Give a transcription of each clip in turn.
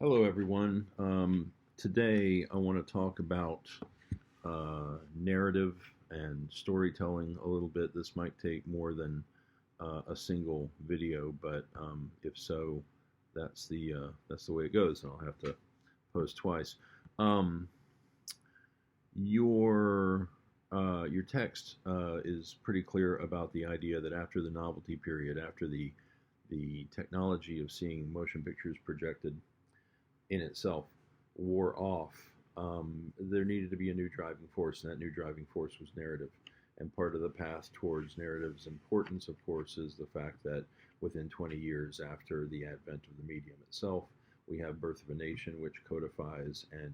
Hello, everyone. Today, I want to talk about narrative and storytelling a little bit. This might take more than a single video, but if so, that's the way it goes, and I'll have to post twice. Um, your text is pretty clear about the idea that after the novelty period, after the technology of seeing motion pictures projected in itself wore off, there needed to be a new driving force, and that new driving force was narrative. And part of the path towards narrative's importance, of course, is the fact that within 20 years after the advent of the medium itself, we have Birth of a Nation, which codifies and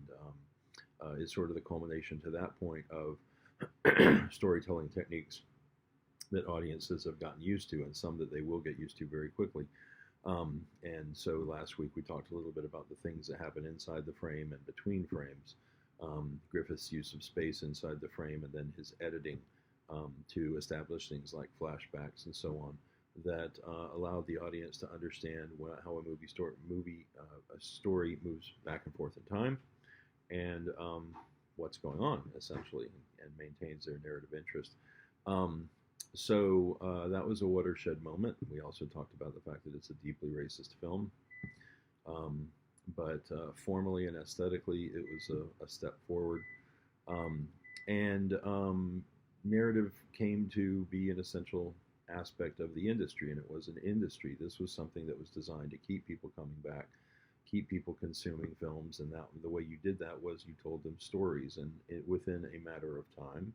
is sort of the culmination to that point of storytelling techniques that audiences have gotten used to, and some that they will get used to very quickly. And so last week we talked a little bit about the things that happen inside the frame and between frames. Griffith's use of space inside the frame, and then his editing to establish things like flashbacks and so on that allowed the audience to understand how a a story moves back and forth in time, and what's going on essentially, and maintains their narrative interest. Um, that was a watershed moment. We also talked about the fact that it's a deeply racist film, um, but formally and aesthetically, it was a step forward. Um, and Narrative came to be an essential aspect of the industry, and it was an industry. This was something that was designed to keep people coming back, keep people consuming films, and that the way you did that was you told them stories, and within a matter of time,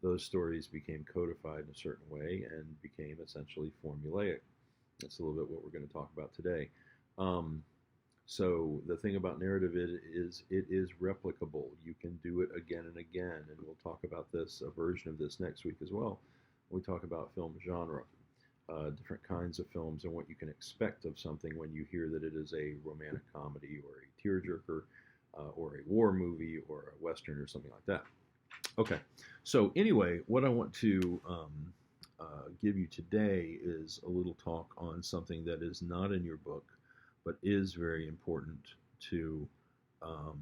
those stories became codified in a certain way and became essentially formulaic. That's a little bit what we're going to talk about today. Um, so the thing about narrative it is replicable. You can do it again and again, and we'll talk about this a version of this next week as well. We talk about film genre, different kinds of films, and what you can expect of something when you hear that it is a romantic comedy or a tearjerker, or a war movie or a western or something like that. Okay. So anyway, what I want to give you today is a little talk on something that is not in your book, but is very important to um,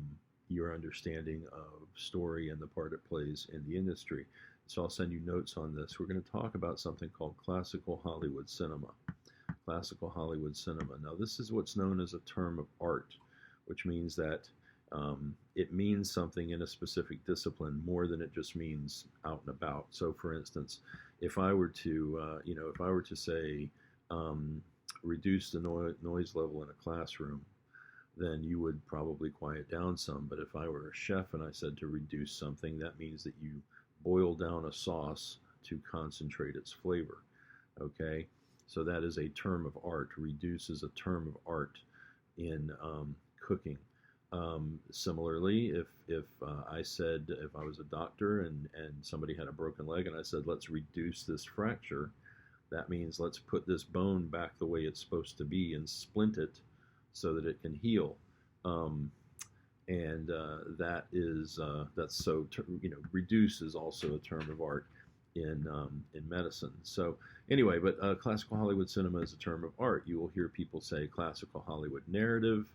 your understanding of story and the part it plays in the industry. So I'll send you notes on this. We're going to talk about something called classical Hollywood cinema. Classical Hollywood cinema. Now, this is what's known as a term of art, which means that it means something in a specific discipline more than it just means out and about. So, for instance, if I were to, if I were to say, reduce the noise level in a classroom, then you would probably quiet down some. But if I were a chef and I said to reduce something, that means that you boil down a sauce to concentrate its flavor. Okay, so that is a term of art. Reduce is a term of art in cooking. Similarly, if I said, if I was a doctor and somebody had a broken leg and I said, let's reduce this fracture, that means let's put this bone back the way it's supposed to be and splint it so that it can heal. Um, and that's so reduce is also a term of art in medicine. So anyway, but classical Hollywood cinema is a term of art. You will hear people say classical Hollywood narrative,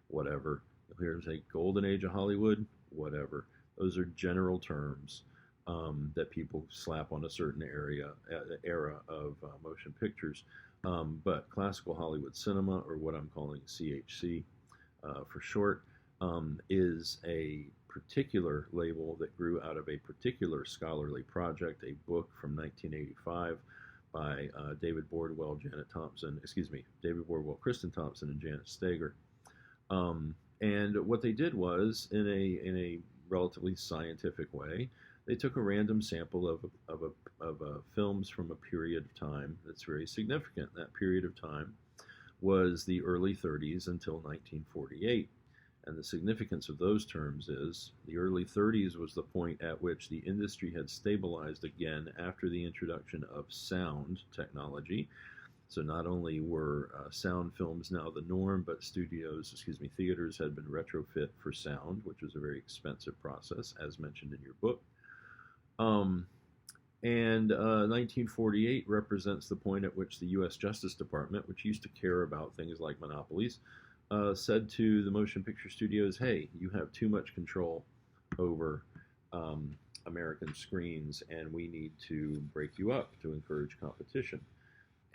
whatever. You'll hear them say golden age of Hollywood, whatever. Those are general terms that people slap on a certain era of motion pictures. But classical Hollywood cinema, or what I'm calling CHC for short, is a particular label that grew out of a particular scholarly project, a book from 1985 by David Bordwell, Kristen Thompson, and Janet Stager. And what they did was, in a relatively scientific way, they took a random sample of films from a period of time that's very significant. That period of time was the early 30s until 1948. And the significance of those terms is the early 30s was the point at which the industry had stabilized again after the introduction of sound technology. So not only were sound films now the norm, but theaters had been retrofit for sound, which was a very expensive process, as mentioned in your book. Um, and 1948 represents the point at which the U.S. Justice Department, which used to care about things like monopolies, said to the motion picture studios, "Hey, you have too much control over um, American screens, and we need to break you up to encourage competition."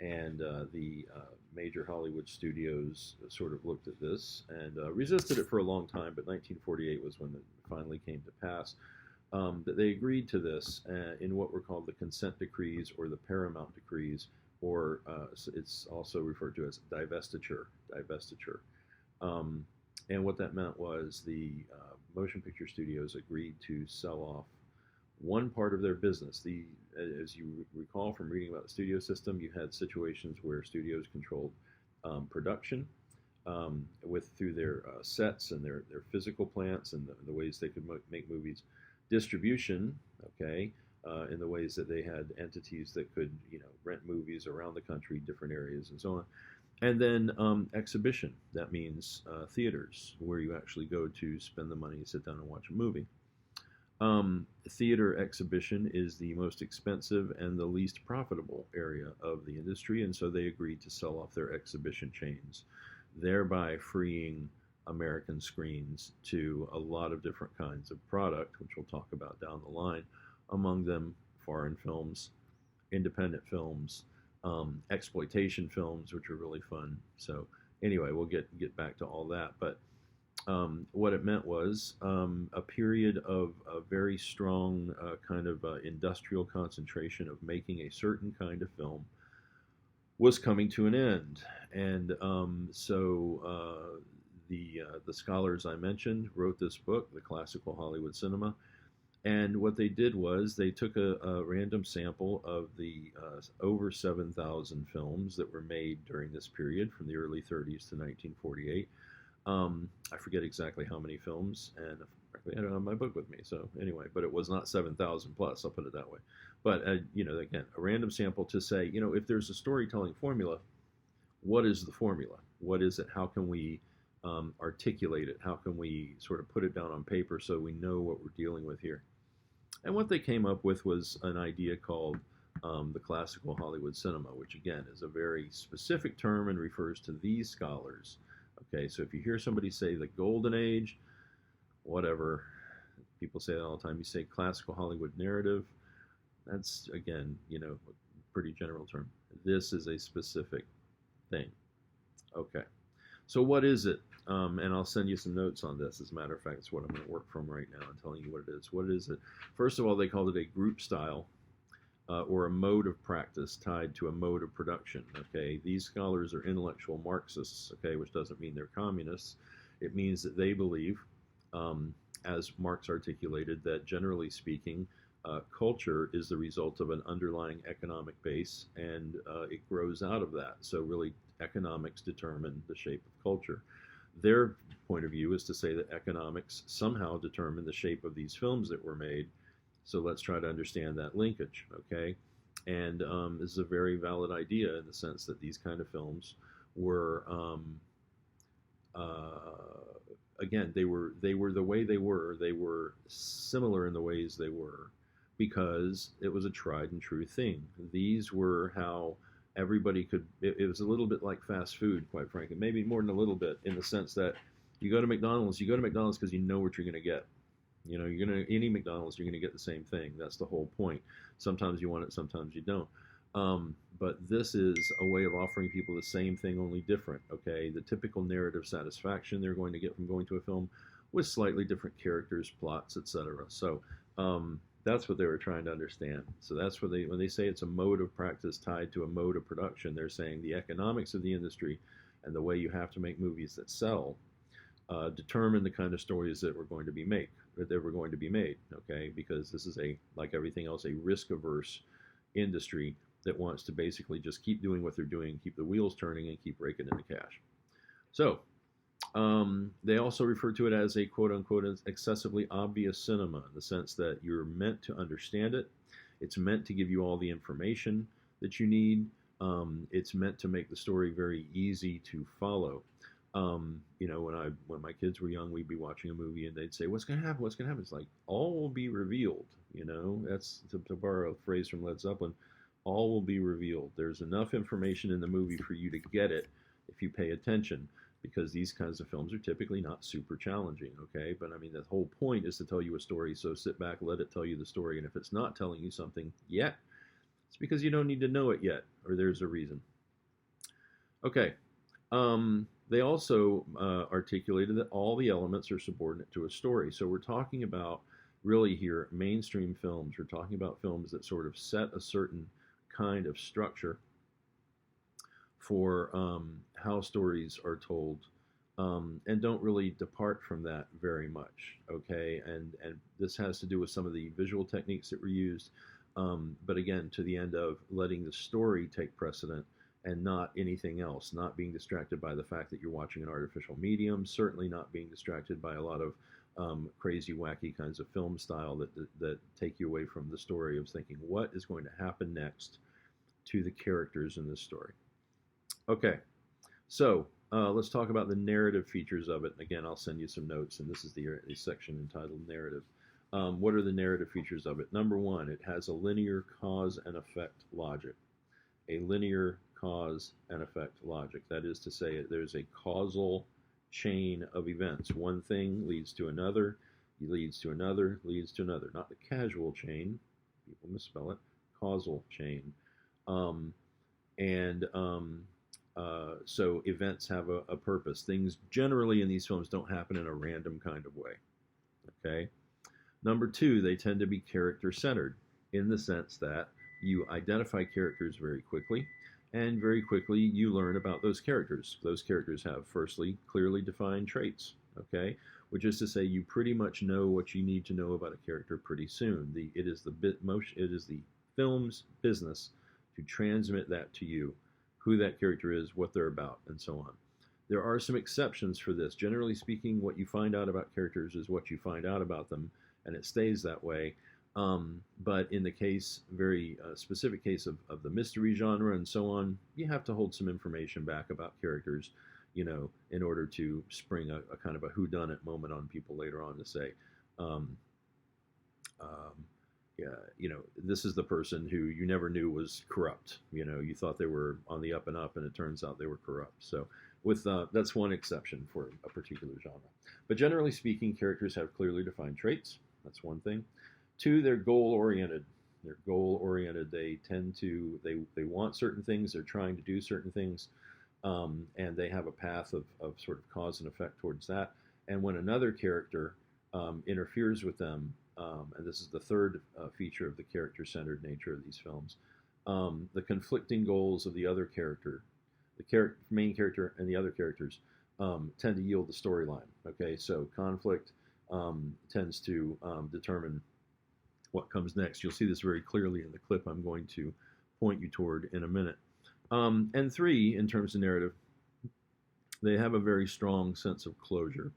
And the major Hollywood studios sort of looked at this and resisted it for a long time, but 1948 was when it finally came to pass. That they agreed to this in what were called the consent decrees or the paramount decrees, or it's also referred to as divestiture. Divestiture. Um, and what that meant was the motion picture studios agreed to sell off one part of their business. As you recall from reading about the studio system, you had situations where studios controlled production with through their sets and their physical plants and the ways they could make movies. Distribution, okay, in the ways that they had entities that could rent movies around the country, different areas, and so on. And then exhibition. That means theaters, where you actually go to spend the money, sit down, and watch a movie. Theater exhibition is the most expensive and the least profitable area of the industry, and so they agreed to sell off their exhibition chains, thereby freeing American screens to a lot of different kinds of product, which we'll talk about down the line, among them foreign films, independent films, exploitation films, which are really fun. So anyway, we'll get back to all that, but what it meant was a period of a very strong kind of industrial concentration of making a certain kind of film was coming to an end. And the scholars I mentioned wrote this book, The Classical Hollywood Cinema. And what they did was they took a random sample of the over 7,000 films that were made during this period from the early 30s to 1948. I forget exactly how many films, and frankly, I don't have my book with me. So anyway, but it was not 7,000 plus. I'll put it that way. But again, a random sample to say, if there's a storytelling formula, what is the formula? What is it? How can we articulate it? How can we sort of put it down on paper so we know what we're dealing with here? And what they came up with was an idea called the classical Hollywood cinema, which again is a very specific term and refers to these scholars. Okay, so if you hear somebody say the golden age, whatever, people say that all the time. You say classical Hollywood narrative, that's again, a pretty general term. This is a specific thing. Okay, so what is it? And I'll send you some notes on this. As a matter of fact, it's what I'm going to work from right now and telling you what it is. What is it? First of all, they called it a group style or a mode of practice tied to a mode of production. Okay, these scholars are intellectual Marxists. Okay, which doesn't mean they're communists. It means that they believe, as Marx articulated, that generally speaking, culture is the result of an underlying economic base, and it grows out of that. So really, economics determine the shape of culture. Their point of view is to say that economics somehow determine the shape of these films that were made. So let's try to understand that linkage, okay? And this is a very valid idea in the sense that these kind of films were, again, they were the way they were. They were similar in the ways they were because it was a tried and true thing. These were how everybody could. It was a little bit like fast food, quite frankly, maybe more than a little bit, in the sense that you go to McDonald's because you know what you're going to get. You're going to any McDonald's, you're going to get the same thing. That's the whole point. Sometimes you want it, sometimes you don't. But this is a way of offering people the same thing, only different. Okay, the typical narrative satisfaction they're going to get from going to a film with slightly different characters, plots, etc. So that's what they were trying to understand. So that's what when they say it's a mode of practice tied to a mode of production, they're saying the economics of the industry and the way you have to make movies that sell determine the kind of stories that were going to be made. Okay, because this is like everything else, a risk-averse industry that wants to basically just keep doing what they're doing, keep the wheels turning, and keep raking in the cash. So they also refer to it as a quote-unquote excessively obvious cinema, in the sense that you're meant to understand it. It's meant to give you all the information that you need. It's meant to make the story very easy to follow. When my kids were young, we'd be watching a movie and they'd say, "What's going to happen? What's going to happen?" It's like, all will be revealed. That's to borrow a phrase from Led Zeppelin. All will be revealed. There's enough information in the movie for you to get it if you pay attention. because these kinds of films are typically not super challenging, okay? But I mean, the whole point is to tell you a story, so sit back, let it tell you the story, and if it's not telling you something yet, it's because you don't need to know it yet, or there's a reason. Okay. They also articulated that all the elements are subordinate to a story. So we're talking about really here mainstream films. We're talking about films that sort of set a certain kind of structure for how stories are told, and don't really depart from that very much. Okay, and this has to do with some of the visual techniques that were used, but again, to the end of letting the story take precedent and not anything else, not being distracted by the fact that you're watching an artificial medium, certainly not being distracted by a lot of crazy, wacky kinds of film style that take you away from the story of thinking, what is going to happen next to the characters in this story? Okay, so let's talk about the narrative features of it. Again, I'll send you some notes, and this is the section entitled Narrative. What are the narrative features of it? Number one, it has a linear cause and effect logic. A linear cause and effect logic. That is to say, there's a causal chain of events. One thing leads to another, leads to another, leads to another. Not the casual chain, people misspell it, causal chain. So events have a purpose. Things generally in these films don't happen in a random kind of way. Okay. Number two, they tend to be character-centered in the sense that you identify characters very quickly, and very quickly you learn about those characters. Those characters have, firstly, clearly defined traits, okay? Which is to say, you pretty much know what you need to know about a character pretty soon. It is the film's business to transmit that to you, who that character is, what they're about, and so on. There are some exceptions for this. Generally speaking, what you find out about characters is what you find out about them, and it stays that way. But in the case, very specific case of the mystery genre and so on, you have to hold some information back about characters, in order to spring a kind of a whodunit moment on people later on to say, yeah, this is the person who you never knew was corrupt. You thought they were on the up and up, and it turns out they were corrupt. So that's one exception for a particular genre. But generally speaking, characters have clearly defined traits. That's one thing. Two, they're goal-oriented. They're goal-oriented. They tend to, they want certain things. They're trying to do certain things. And they have a path of sort of cause and effect towards that. And when another character interferes with them, and this is the third feature of the character-centered nature of these films, the conflicting goals of the other character, the main character and the other characters, tend to yield the storyline. Okay, so conflict tends to determine what comes next. You'll see this very clearly in the clip I'm going to point you toward in a minute. And three, in terms of narrative, they have a very strong sense of closure.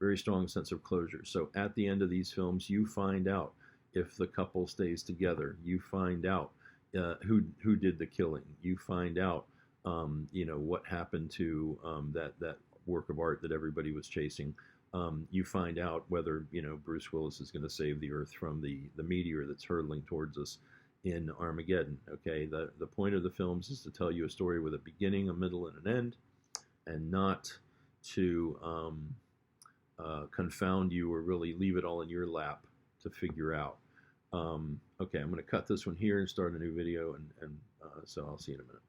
Very strong sense of closure. So at the end of these films, you find out if the couple stays together. You find out who did the killing. You find out what happened to that work of art that everybody was chasing. You find out whether Bruce Willis is going to save the Earth from the meteor that's hurtling towards us in Armageddon. Okay, the point of the films is to tell you a story with a beginning, a middle, and an end, and not to confound you or really leave it all in your lap to figure out. Okay, I'm going to cut this one here and start a new video, and so I'll see you in a minute.